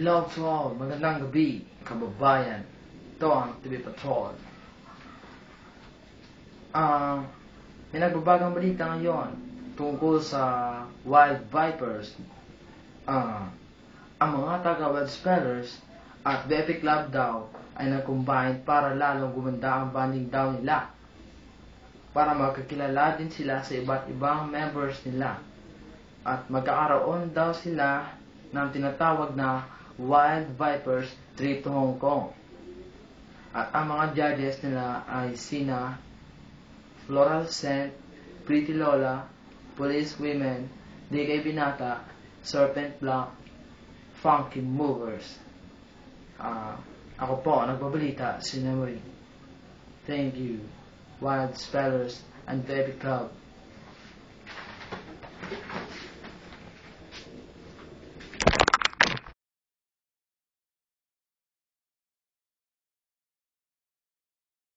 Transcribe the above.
Hello to all, magandang gabi, kababayan. Ito ang TV Patrol. May nagbabagang balita ngayon tungkol sa wild vipers. Ang mga taga-wild spellers at Bepi Club daw ay nag-combine para lalong gumanda ang bonding daw nila. Para magkakilala din sila sa iba't ibang members nila. At magkakaroon daw sila ng tinatawag na Wild Vipers Trip to Hong Kong. At ang mga judges nila ay sina Floral Scent, Pretty Lola, Police Women, DK Binata, Serpent Black, Funky Movers. Ako po, nagbabalita, si Memory. Thank you, Wild Spellers and Baby Club.